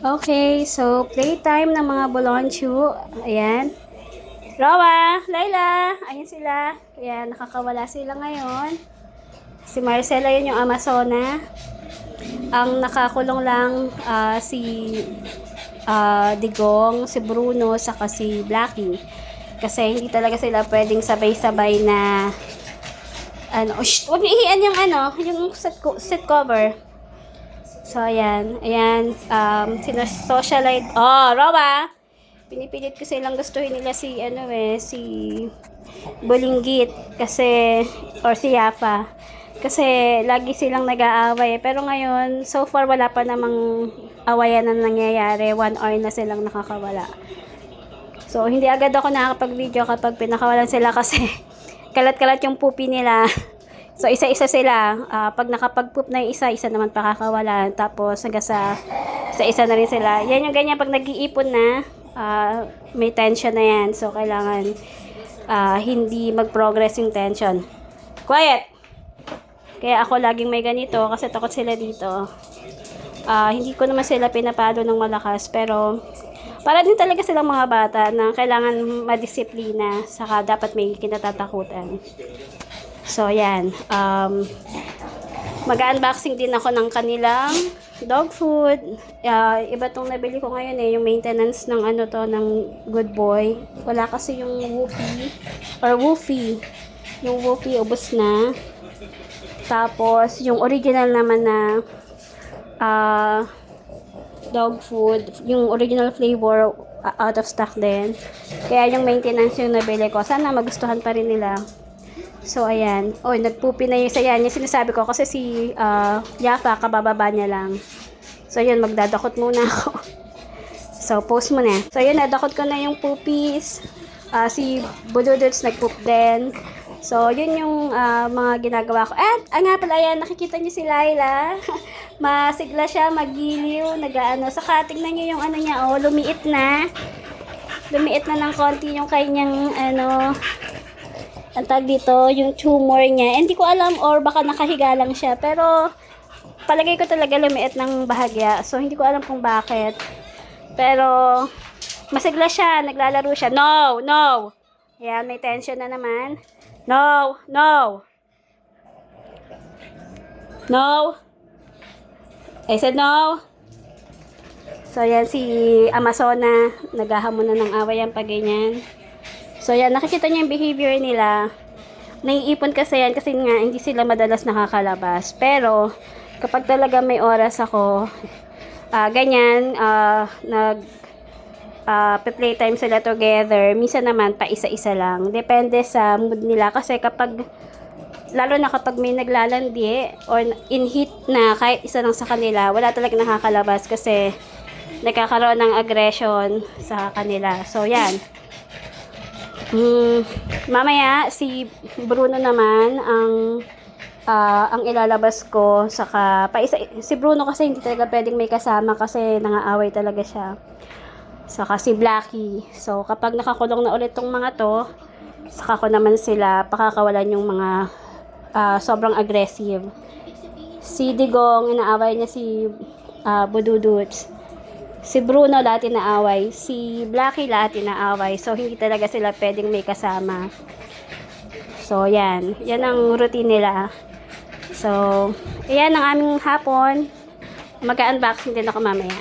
Okay, so playtime ng mga Bolonchu. Ayan. Rowa, Layla, ayan sila. Ayan, nakakawala sila ngayon. Si Marcela, yun yung Amazona. Ang nakakulong lang si Digong, si Bruno, saka si Blackie. Kasi hindi talaga sila pwedeng sabay-sabay na huwag niyo ihian yung yung set cover. So, ayan. Ayan. Sinosocialite. Oh, Rowa! Pinipilit ko silang gustuhin nila si Bulinggit. Kasi, or si Yafa. Kasi, lagi silang nag-aaway. Pero ngayon, so far, wala pa namang awayan na nangyayari. 1 hour na silang nakakawala. So, hindi agad ako nakakapag-video kapag pinakawalan sila kasi kalat-kalat yung pupi nila. So, isa-isa sila. Pag nakapag-poop na yung isa naman pakakawalan. Tapos, hanggang sa isa na rin sila. Yan yung ganyan. Pag nag-iipon na, may tension na yan. So, kailangan hindi mag-progress yung tension. Quiet! Kaya ako laging may ganito kasi takot sila dito. Hindi ko naman sila pinapalo ng malakas. Pero, para din talaga silang mga bata na kailangan madisiplina. Saka dapat may kinatatakutan. So, yan. Mag-unboxing din ako ng kanilang dog food. Iba tong nabili ko ngayon yung maintenance ng ng Good Boy. Wala kasi yung Woofy. Yung Woofy, ubos na. Tapos, yung original naman na dog food, yung original flavor, out of stock din. Kaya yung maintenance yung nabili ko. Sana magustuhan pa rin nila. So, ayan. Oy, nagpupi na yung yan. Yung sinasabi ko kasi si Yafa, kabababa niya lang. So, yun, magdadakot muna ako. So, post mo na. So, yun, nadakot ko na yung puppies. Si Bududuts nagpoop din. So, yun yung mga ginagawa ko. At, nga pala, ayan, nakikita niyo si Layla. Masigla siya, magiliw, Saka, tingnan niyo yung niya, lumiit na. Lumiit na ng konti yung kanyang, ang tag dito, yung tumor niya. Hindi ko alam or baka nakahiga lang siya. Pero, palagay ko talaga lumiit ng bahagya. So, hindi ko alam kung bakit. Pero, masigla siya. Naglalaro siya. No! No! Ayan, may tension na naman. No! No! No! I said no! So, yan si Amazona. Naghahamon na ng awayan pag ganyan. So, yan. Nakikita niyo yung behavior nila. Naiipon kasi yan kasi nga hindi sila madalas nakakalabas. Pero, kapag talaga may oras ako, ganyan, playtime sila together. Minsan naman, pa isa-isa lang. Depende sa mood nila. Kasi lalo na kapag may naglalandi or in heat na kahit isa lang sa kanila, wala talaga nakakalabas kasi nagkakaroon ng aggression sa kanila. So, yan. Mamaya si Bruno naman ang ilalabas ko, saka si Bruno kasi hindi talaga pwedeng may kasama kasi nangaaway talaga siya. Saka si Blackie. So kapag nakakulong na ulit tong mga to, saka ko naman sila pakakawalan yung mga sobrang aggressive. Si Digong, inaaway niya si Bududuts. Si Bruno lahat inaaway. Si Blackie lahat inaaway. So, hindi talaga sila pwedeng may kasama. So, yan. Yan ang routine nila. So, yan ang aming hapon. Mag-unboxing din ako mamaya.